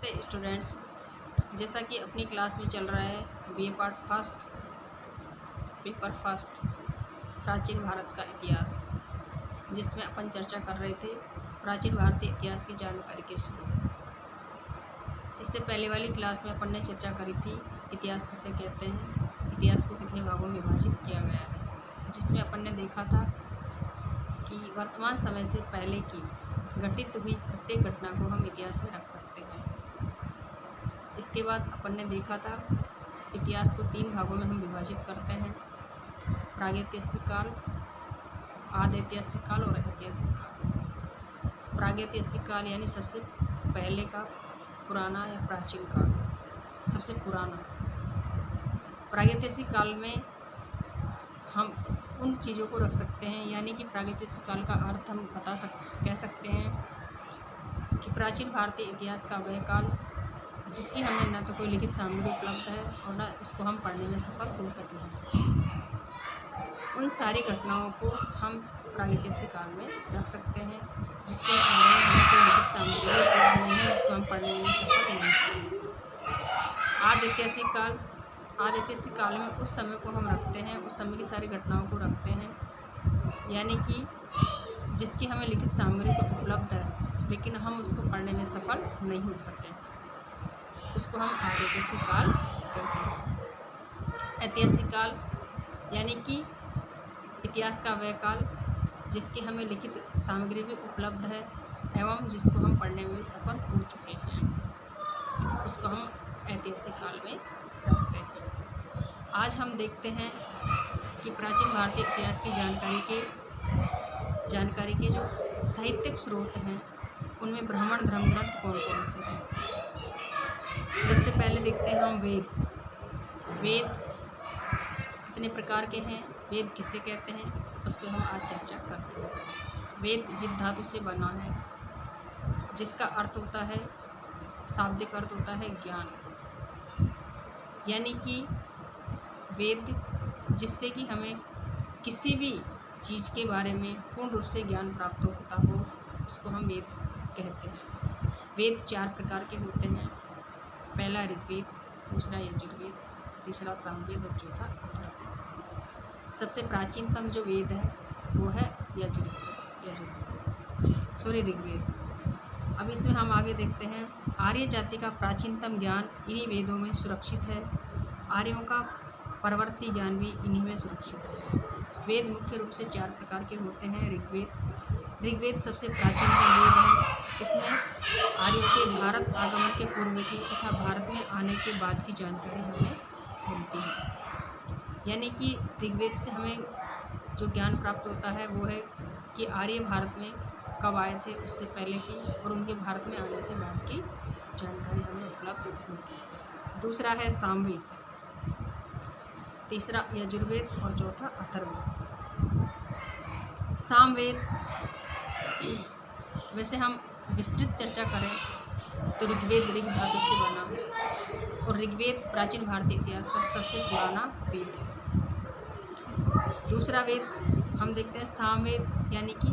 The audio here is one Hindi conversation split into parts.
नमस्ते स्टूडेंट्स। जैसा कि अपनी क्लास में चल रहा है BA part first paper first प्राचीन भारत का इतिहास, जिसमें अपन चर्चा कर रहे थे प्राचीन भारतीय इतिहास की जानकारी के लिए। इससे पहले वाली क्लास में अपन ने चर्चा करी थी इतिहास किसे कहते हैं, इतिहास को कितने भागों में विभाजित किया गया है, जिसमें अपन ने देखा था कि वर्तमान समय से पहले की घटित हुई प्रत्येक घटना को हम इतिहास में रख सकते हैं। इसके बाद अपन ने देखा था इतिहास को 3 भागों में हम विभाजित करते हैं, प्रागैतिहासिक काल, आद्यऐतिहासिक काल और ऐतिहासिक काल। प्रागैतिहासिक काल यानी सबसे पहले का पुराना या प्राचीन काल, सबसे पुराना। प्रागैतिहासिक काल में हम उन चीज़ों को रख सकते हैं, यानी कि प्रागैतिहासिक काल का अर्थ हम कह सकते हैं कि प्राचीन भारतीय इतिहास का वह काल जिसकी हमें न तो कोई लिखित सामग्री उपलब्ध है और न उसको हम पढ़ने में सफल हो सके। उन सारी घटनाओं को हम प्रागैतिहासिक काल में रख सकते हैं जिसके बारे में हमें कोई लिखित सामग्री उपलब्ध नहीं है, जिसको हम पढ़ने में सफल नहीं हैं। आद्यऐतिहासिक काल, आद्यऐतिहासिक काल में उस समय को हम रखते हैं, उस समय की सारी घटनाओं को रखते हैं, यानी कि जिसकी हमें लिखित सामग्री तो उपलब्ध है लेकिन हम उसको पढ़ने में सफल नहीं हो सके, उसको हम आद्यऐतिहासिक काल कहते हैं। ऐतिहासिक काल यानी कि इतिहास का वह काल जिसकी हमें लिखित सामग्री भी उपलब्ध है एवं जिसको हम पढ़ने में भी सफल हो चुके हैं, उसको हम ऐतिहासिक काल में रखते हैं। आज हम देखते हैं कि प्राचीन भारतीय इतिहास की जानकारी के जो साहित्यिक स्रोत हैं उनमें ब्राह्मण धर्म ग्रंथ कौन कौन से हैं। सबसे पहले देखते हैं हम वेद कितने प्रकार के हैं, वेद किसे कहते हैं, उस पर हम आज चर्चा करते हैं। वेद विद धातु से बना है जिसका अर्थ होता है, शाब्दिक अर्थ होता है ज्ञान, यानी कि वेद जिससे कि हमें किसी भी चीज़ के बारे में पूर्ण रूप से ज्ञान प्राप्त होता हो उसको हम वेद कहते हैं। वेद 4 प्रकार के होते हैं, पहला ऋग्वेद, दूसरा यजुर्वेद, तीसरा सामवेद और चौथा अथर्ववेद। सबसे प्राचीनतम जो वेद है वो है ऋग्वेद। अब इसमें हम आगे देखते हैं आर्य जाति का प्राचीनतम ज्ञान इन्हीं वेदों में सुरक्षित है, आर्यों का परवर्ती ज्ञान भी इन्हीं में सुरक्षित है। वेद मुख्य रूप से 4 प्रकार के होते हैं। ऋग्वेद सबसे प्राचीनतम वेद है। इसमें आर्यों के भारत आगमन के पूर्व की तथा भारत में आने के बाद की जानकारी हमें मिलती है, यानी कि ऋग्वेद से हमें जो ज्ञान प्राप्त होता है वो है कि आर्य भारत में कब आए थे, उससे पहले की और उनके भारत में आने से बाद की जानकारी हमें उपलब्ध होती है। दूसरा है सामवेद, तीसरा यजुर्वेद और चौथा अथर्ववेद। सामवेद वैसे हम विस्तृत चर्चा करें तो ऋग्वेद ऋग धातु से बना है और ऋग्वेद प्राचीन भारतीय इतिहास का सबसे पुराना वेद है। दूसरा वेद हम देखते हैं सामवेद, यानी कि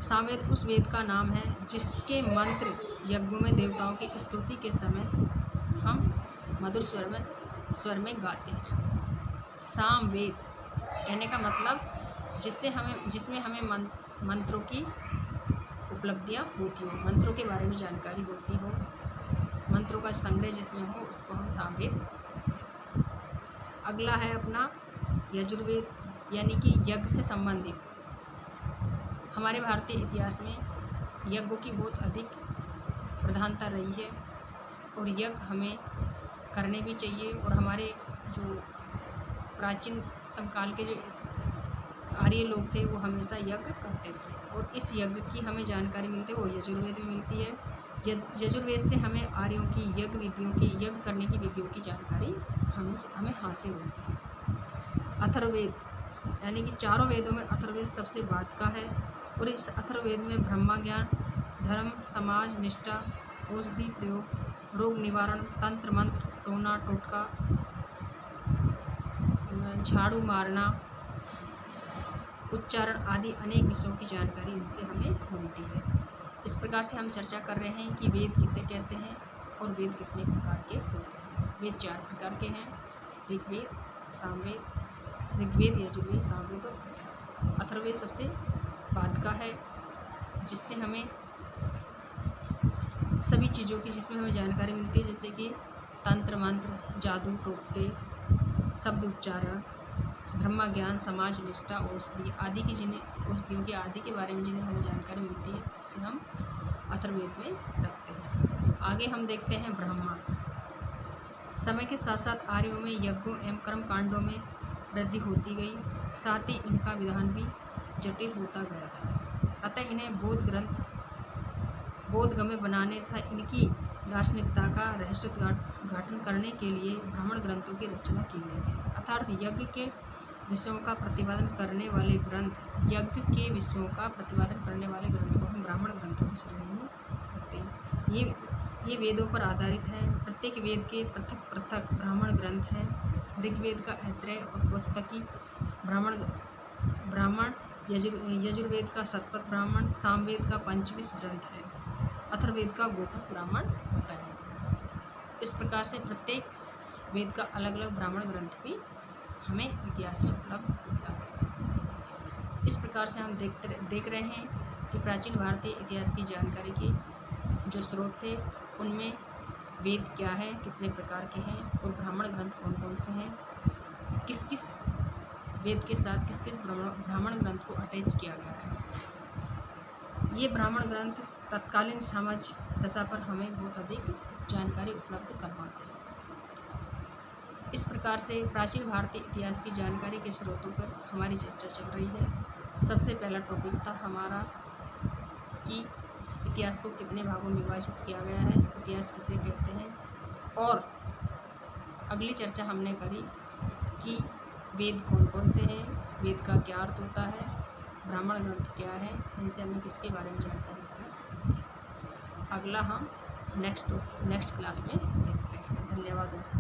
सामवेद उस वेद का नाम है जिसके मंत्र यज्ञों में देवताओं की स्तुति के समय हम मधुर स्वर में गाते हैं। सामवेद कहने का मतलब जिसमें हमें मंत्रों की उपलब्धियाँ होती हो, मंत्रों के बारे में जानकारी होती हो, मंत्रों का संग्रह जिसमें हो, उसको हम सामवेद। अगला है अपना यजुर्वेद, यानी कि यज्ञ से संबंधित। हमारे भारतीय इतिहास में यज्ञों की बहुत अधिक प्रधानता रही है और यज्ञ हमें करने भी चाहिए, और हमारे जो प्राचीनतम काल के जो आर्य लोग थे वो हमेशा यज्ञ करते थे और इस यज्ञ की हमें जानकारी मिलती है वो यजुर्वेद में मिलती है। यजुर्वेद से हमें आर्यों की यज्ञ करने की विधियों की जानकारी हमें हासिल होती है। अथर्ववेद यानी कि 4 वेदों में अथर्ववेद सबसे बाद का है और इस अथर्ववेद में ब्रह्मा ज्ञान, धर्म, समाज निष्ठा, औषधि प्रयोग, रोग निवारण, तंत्र मंत्र, टोना टोटका, झाड़ू मारना, उच्चारण आदि अनेक विषयों की जानकारी इनसे हमें मिलती है। इस प्रकार से हम चर्चा कर रहे हैं कि वेद किसे कहते हैं और वेद कितने प्रकार के होते हैं। वेद 4 प्रकार के हैं: ऋग्वेद, सामवेद, यजुर्वेद, सामवेद और अथर्ववेद सबसे बाद का है, जिससे हमें सभी चीज़ों की जिसमें हमें जानकारी मिलती है, जैसे कि तंत्र मंत्र, जादू टोटके, शब्द उच्चारण, ब्रह्म ज्ञान, समाज निष्ठा, औषधि आदि की जिन्हें औषधियों के आदि के बारे में जिन्हें हमें जानकारी मिलती है, उसे हम अथर्ववेद में रखते हैं। आगे हम देखते हैं ब्राह्मण। समय के साथ साथ आर्यों में यज्ञों एवं कर्म कांडों में वृद्धि होती गई, साथ ही इनका विधान भी जटिल होता गया था। अतः इन्हें बोधगम्य बनाने तथा इनकी दार्शनिकता का रहस्योद्घाटन करने के लिए ब्राह्मण ग्रंथों की रचना की गई थी। अर्थात यज्ञ के विषयों का प्रतिपादन करने वाले ग्रंथ को हम ब्राह्मण ग्रंथों की श्रेणी में रखते हैं। ये वेदों पर आधारित हैं। प्रत्येक वेद के पृथक पृथक ब्राह्मण ग्रंथ हैं। ऋग्वेद का ऐत्रेय और कौस्तकी ब्राह्मण, यजुर्वेद का शतपथ ब्राह्मण, सामवेद का पंचविंश ग्रंथ है, अथर्ववेद का गोपथ ब्राह्मण होता है। इस प्रकार से प्रत्येक वेद का अलग अलग ब्राह्मण ग्रंथ भी हमें इतिहास में उपलब्ध होता है। इस प्रकार से हम देख रहे हैं कि प्राचीन भारतीय इतिहास की जानकारी के जो स्रोत थे, उनमें वेद क्या है, कितने प्रकार के हैं और ब्राह्मण ग्रंथ कौन कौन से हैं, किस किस वेद के साथ किस किस ब्राह्मण ग्रंथ को अटैच किया गया है। ये ब्राह्मण ग्रंथ तत्कालीन समाज दशा पर हमें बहुत अधिक जानकारी उपलब्ध करवाते हैं। इस प्रकार से प्राचीन भारतीय इतिहास की जानकारी के स्रोतों पर हमारी चर्चा चल रही है। सबसे पहला टॉपिक था हमारा कि इतिहास को कितने भागों में विभाजित किया गया है, इतिहास किसे कहते हैं, और अगली चर्चा हमने करी कि वेद कौन कौन से हैं, वेद का क्या अर्थ होता है, ब्राह्मण ग्रंथ क्या है, इनसे हमें किसके बारे में जानकारी है। अगला हम नेक्स्ट क्लास में देखते हैं। धन्यवाद दोस्तों।